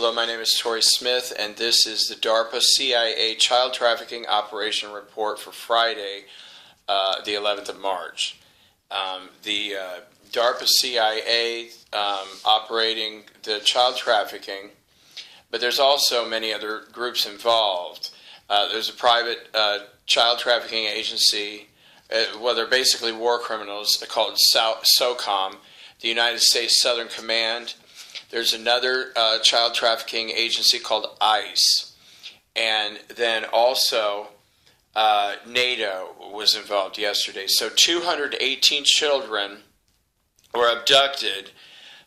Hello, my name is Tori Smith, and this is the DARPA CIA Child Trafficking Operation Report for Friday, the 11th of March. The DARPA CIA operating the child trafficking, but there's also many other groups involved. There's a private child trafficking agency, well, they're basically war criminals, called SOCOM, the United States Southern Command. There's another child trafficking agency called ICE. And then also NATO was involved yesterday. So 218 children were abducted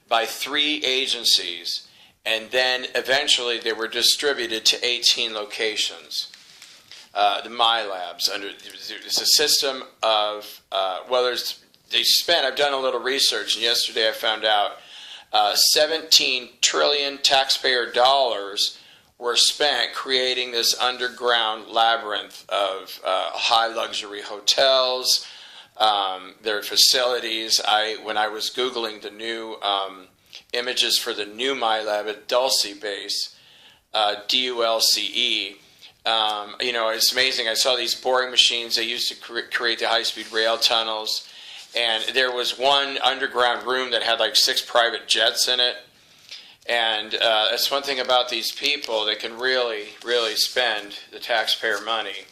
by 3 agencies, and then eventually they were distributed to 18 locations. The MILABs, it's a system of, I've done a little research, and yesterday I found out 17 trillion taxpayer dollars were spent creating this underground labyrinth of high luxury hotels, their facilities. When I was Googling the new images for the new MILAB at Dulce base, Dulce, it's amazing. I saw these boring machines they used to create the high-speed rail tunnels. And there was one underground room that had like 6 private jets in it. And that's one thing about these people. They can really, really spend the taxpayer money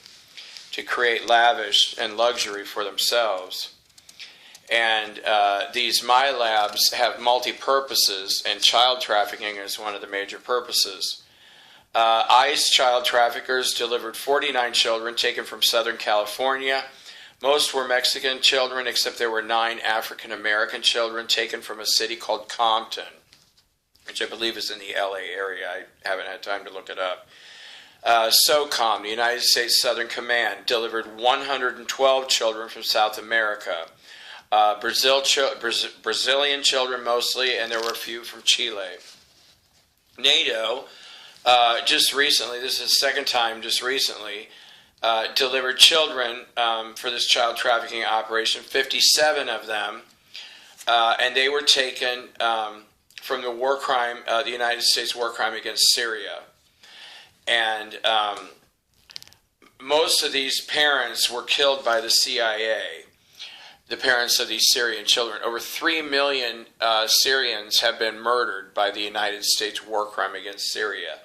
to create lavish and luxury for themselves. And these MILABs have multi-purposes, and child trafficking is one of the major purposes. ICE child traffickers delivered 49 children taken from Southern California. Most were Mexican children, except there were 9 African-American children taken from a city called Compton, which I believe is in the LA area. I haven't had time to look it up. SOCOM, the United States Southern Command, delivered 112 children from South America. Brazilian children mostly, and there were a few from Chile. NATO, just recently, this is the second time just recently, delivered children for this child trafficking operation, 57 of them, and they were taken from the war crime, the United States war crime against Syria. And most of these parents were killed by the CIA, the parents of these Syrian children. Over 3 million Syrians have been murdered by the United States war crime against Syria,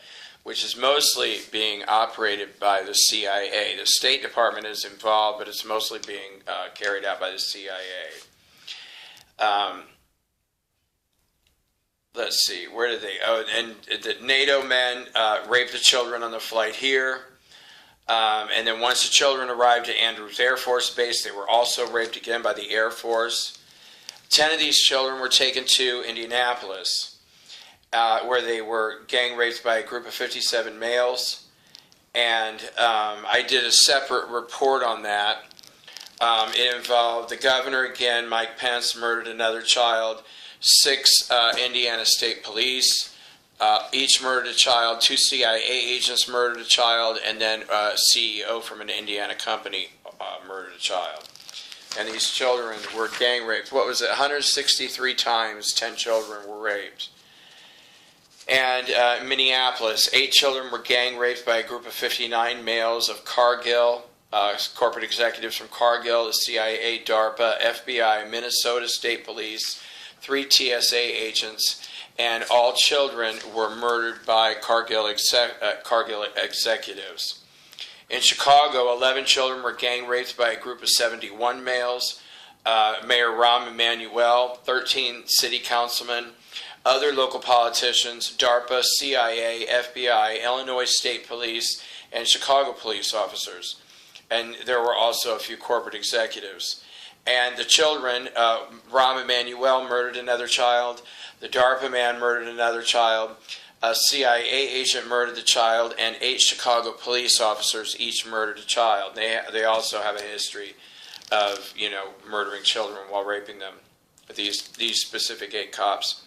which is mostly being operated by the CIA. The State Department is involved, but it's mostly being carried out by the CIA. Let's see, where did they? Oh, and the NATO men raped the children on the flight here. And then once the children arrived at Andrews Air Force Base, they were also raped again by the Air Force. 10 of these children were taken to Indianapolis, where they were gang raped by a group of 57 males. And I did a separate report on that. It involved the governor again, Mike Pence, murdered another child, 6 Indiana State Police, each murdered a child, 2 CIA agents murdered a child, and then a CEO from an Indiana company murdered a child. And these children were gang raped. What was it? 163 times 10 children were raped. And Minneapolis, 8 children were gang raped by a group of 59 males of Cargill, corporate executives from Cargill, the CIA, DARPA, FBI, Minnesota State Police, 3 TSA agents, and all children were murdered by Cargill executives. In Chicago, 11 children were gang raped by a group of 71 males. Mayor Rahm Emanuel, 13 city councilmen, other local politicians, DARPA, CIA, FBI, Illinois State Police, and Chicago police officers. And there were also a few corporate executives. And the children, Rahm Emanuel murdered another child, the DARPA man murdered another child, a CIA agent murdered the child, and 8 Chicago police officers each murdered a child. They also have a history of, murdering children while raping them, these specific 8 cops.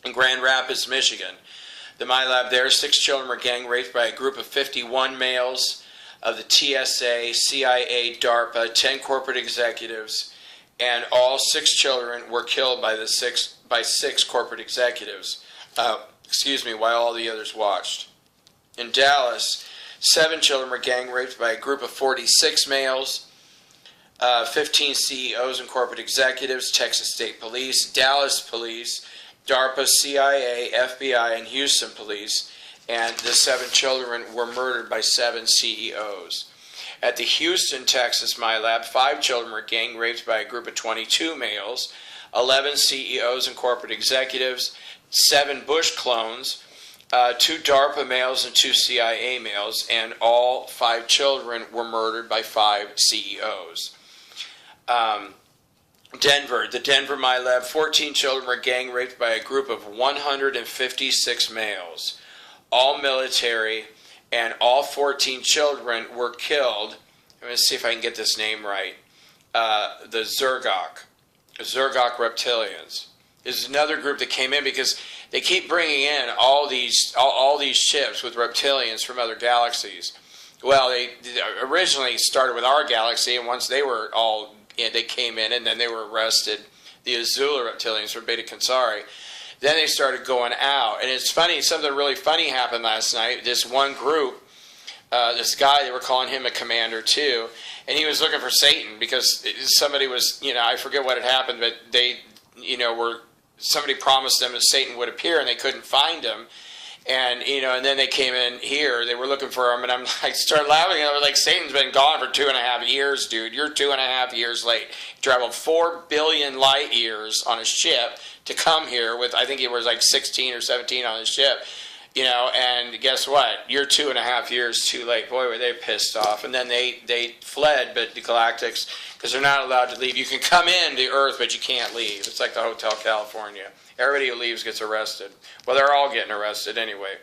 In Grand Rapids, Michigan, the MILAB there, 6 children were gang raped by a group of 51 males of the TSA, CIA, DARPA, 10 corporate executives, and all 6 children were killed by 6 corporate executives. while all the others watched. In Dallas, 7 children were gang raped by a group of 46 males, 15 CEOs and corporate executives, Texas State Police, Dallas Police, DARPA, CIA, FBI, and Houston Police, and the 7 children were murdered by 7 CEOs. At the Houston, Texas MILAB, 5 children were gang raped by a group of 22 males, 11 CEOs and corporate executives, 7 Bush clones, 2 DARPA males and 2 CIA males, and all 5 children were murdered by 5 CEOs. Denver, the Denver MILAB, 14 children were gang raped by a group of 156 males, all military, and all 14 children were killed. Let me see if I can get this name right. The Zergok reptilians. This is another group that came in because they keep bringing in all these ships with reptilians from other galaxies. Well, they originally started with our galaxy, and once they were all they came in, and then they were arrested. The Azula reptilians from Beta Cancari. Then they started going out, and it's funny. Something really funny happened last night. This one group, this guy, they were calling him a commander too, and he was looking for Satan because somebody was, I forget what had happened, but they, somebody promised them that Satan would appear, and they couldn't find him. And, and then they came in here, they were looking for him, and I'm like, started laughing, and I was like, Satan's been gone for 2.5 years, dude. You're 2.5 years late. He traveled 4 billion light years on a ship to come here with, I think he was like 16 or 17 on his ship, and guess what? You're 2.5 years too late. Boy, were they pissed off. And then they fled, but the Galactics, because they're not allowed to leave. You can come in to Earth, but you can't leave. It's like the Hotel California. Everybody who leaves gets arrested. Well, they're all getting arrested anyway.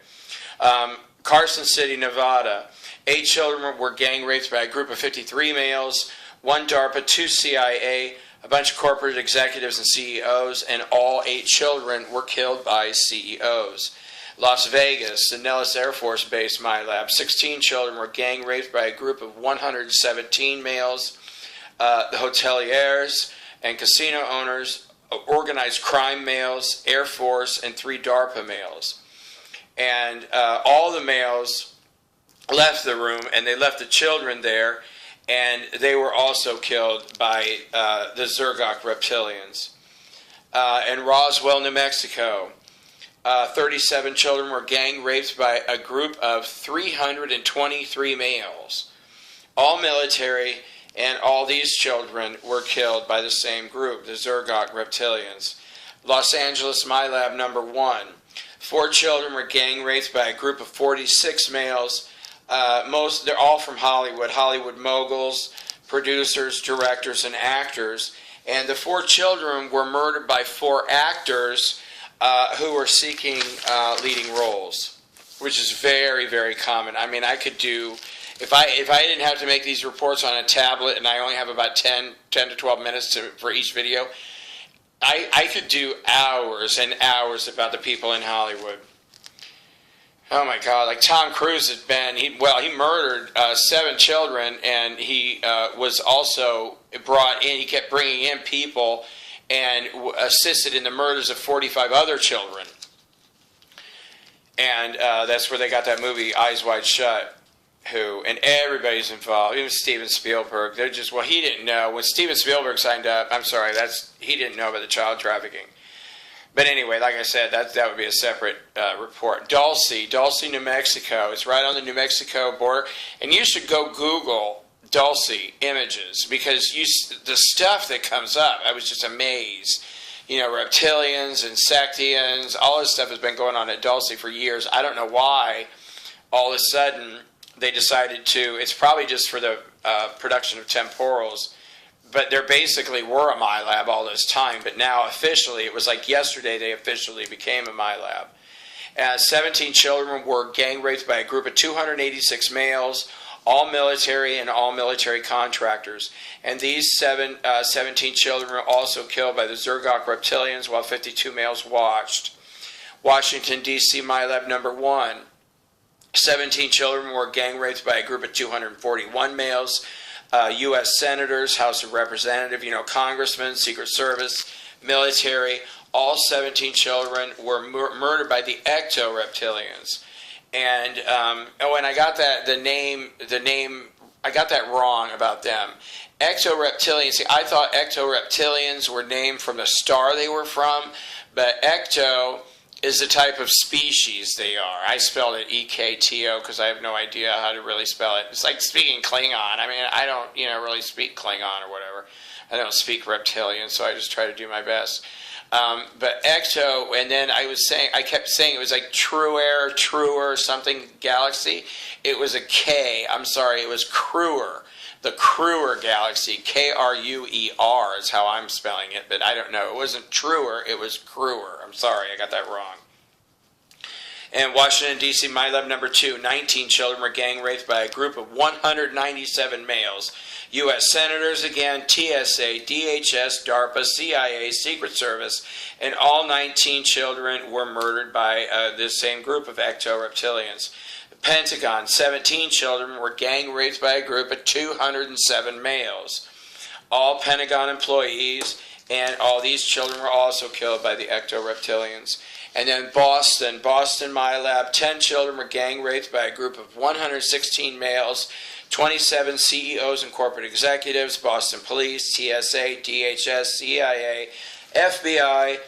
Carson City, Nevada. 8 children were gang raped by a group of 53 males, 1 DARPA, 2 CIA, a bunch of corporate executives and CEOs, and all 8 children were killed by CEOs. Las Vegas, the Nellis Air Force Base MILAB. 16 children were gang raped by a group of 117 males, the hoteliers and casino owners, organized crime males, Air Force, and 3 DARPA males. And all the males left the room, and they left the children there, and they were also killed by the Zergok reptilians. In Roswell, New Mexico, 37 children were gang raped by a group of 323 males, all military, and all these children were killed by the same group, the Zergok reptilians. Los Angeles MILAB number 1. 4 children were gang raped by a group of 46 males. They're all from Hollywood moguls, producers, directors, and actors. And the 4 children were murdered by 4 actors who were seeking leading roles, which is very, very common. I mean, I could do... If I didn't have to make these reports on a tablet and I only have about 10 to 12 minutes for each video, I could do hours and hours about the people in Hollywood. Oh my God, like Tom Cruise has been, he murdered 7 children, and he was also brought in, he kept bringing in people and assisted in the murders of 45 other children. And that's where they got that movie, Eyes Wide Shut. And everybody's involved, even Steven Spielberg. They're just, he didn't know. When Steven Spielberg signed up, he didn't know about the child trafficking. But anyway, like I said, that would be a separate report. Dulce, New Mexico. It's right on the New Mexico border. And you should go Google Dulce images, because the stuff that comes up, I was just amazed. Reptilians, Insectians, all this stuff has been going on at Dulce for years. I don't know why all of a sudden they decided to, it's probably just for the production of temporals, but there basically were a MILAB all this time, but now officially, it was like yesterday they officially became a MILAB. 17 children were gang raped by a group of 286 males, all military and all military contractors. And these 17 children were also killed by the Zergok reptilians, while 52 males watched. Washington, D.C. MILAB number 1. 17 children were gang raped by a group of 241 males, U.S. senators, House of Representatives, congressmen, Secret Service, military, all 17 children were murdered by the ecto-reptilians. And and I got that the name I got that wrong about them. Ecto-reptilians. See, I thought ecto-reptilians were named from the star they were from, but ecto is the type of species they are. I spelled it E-K-T-O because I have no idea how to really spell it. It's like speaking Klingon. I mean, I don't, really speak Klingon or whatever. I don't speak reptilian, so I just try to do my best. But ecto, and then I kept saying it was like truer, something galaxy. It was a K. I'm sorry, it was Kruer. The Kruer galaxy, K-R-U-E-R is how I'm spelling it, but I don't know. It wasn't truer, it was Kruer. I'm sorry, I got that wrong. And Washington, D.C., MILAB number 2, 19 children were gang raped by a group of 197 males. U.S. senators again, TSA, DHS, DARPA, CIA, Secret Service, and all 19 children were murdered by this same group of ecto-reptilians. Pentagon, 17 children were gang raped by a group of 207 males. All Pentagon employees, and all these children were also killed by the ecto-reptilians. And then Boston MILAB, 10 children were gang raped by a group of 116 males, 27 CEOs and corporate executives, Boston Police, TSA, DHS, CIA, FBI,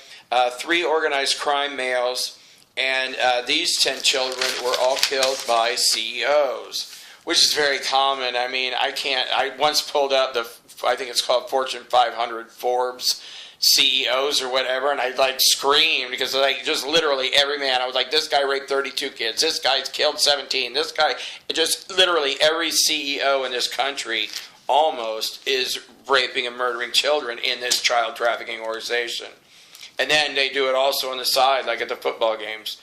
3 organized crime males, and these 10 children were all killed by CEOs, which is very common. I mean, I once pulled up I think it's called Fortune 500 Forbes CEOs or whatever, and I screamed because just literally every man, I was like, this guy raped 32 kids, this guy's killed 17, this guy, just literally every CEO in this country almost is raping and murdering children in this child trafficking organization. And then they do it also on the side, like at the football games.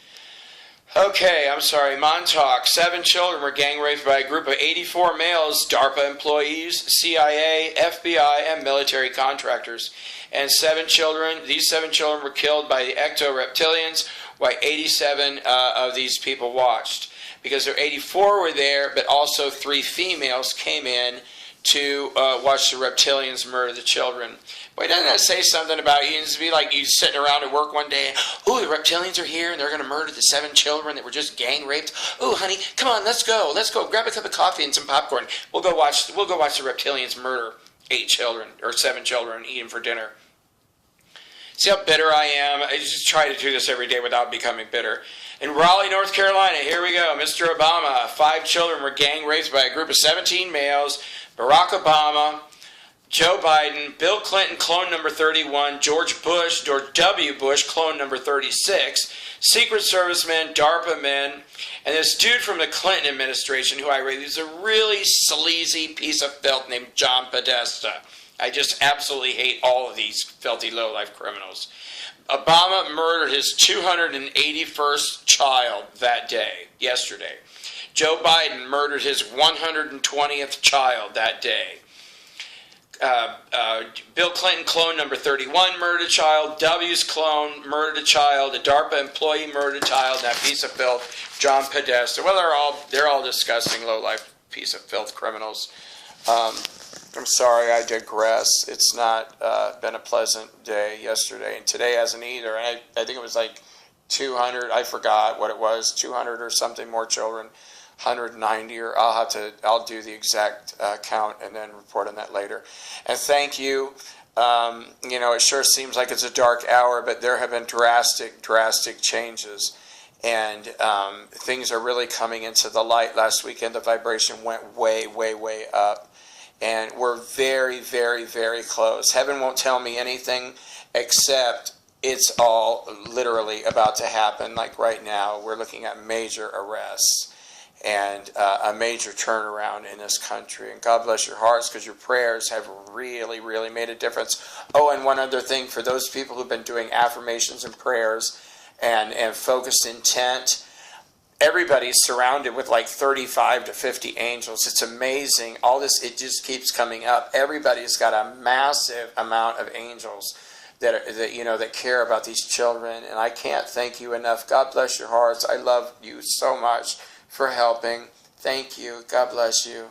Okay, I'm sorry, Montauk. 7 children were gang raped by a group of 84 males, DARPA employees, CIA, FBI, and military contractors. And these 7 children were killed by the ecto-reptilians, while 87 of these people watched. Because there 84 were there, but also 3 females came in to watch the reptilians murder the children. But doesn't that say something about you? It's be like you sitting around at work one day, oh, the reptilians are here and they're going to murder the 7 children that were just gang raped. Oh, honey, come on, let's go. Grab a cup of coffee and some popcorn. We'll go watch the reptilians murder 8 children or 7 children and eat them for dinner. See how bitter I am? I just try to do this every day without becoming bitter. In Raleigh, North Carolina, here we go. Mr. Obama, 5 children were gang raped by a group of 17 males. Barack Obama, Joe Biden, Bill Clinton, clone number 31, George Bush, or W. Bush, clone number 36, Secret Service men, DARPA men, and this dude from the Clinton administration who I read, he's a really sleazy piece of filth named John Podesta. I just absolutely hate all of these filthy lowlife criminals. Obama murdered his 281st child that day, yesterday. Joe Biden murdered his 120th child that day. Bill Clinton, clone number 31, murdered a child. W's clone murdered a child. A DARPA employee murdered a child. That piece of filth, John Podesta. Well, they're all disgusting, low-life piece of filth criminals. I'm sorry, I digress. It's not been a pleasant day yesterday, and today hasn't either. And I think it was like 200. I forgot what it was. 200 or something more children. 190, or I'll do the exact count and then report on that later. And thank you. It sure seems like it's a dark hour, but there have been drastic changes, and things are really coming into the light. Last weekend, the vibration went way up, and we're very, very, very close. Heaven won't tell me anything except it's all literally about to happen. Like right now, we're looking at major arrests and a major turnaround in this country. And God bless your hearts, because your prayers have really, really made a difference. Oh, and one other thing, for those people who've been doing affirmations and prayers and focused intent, everybody's surrounded with like 35 to 50 angels. It's amazing. All this, it just keeps coming up. Everybody's got a massive amount of angels that care about these children. And I can't thank you enough. God bless your hearts. I love you so much for helping. Thank you. God bless you.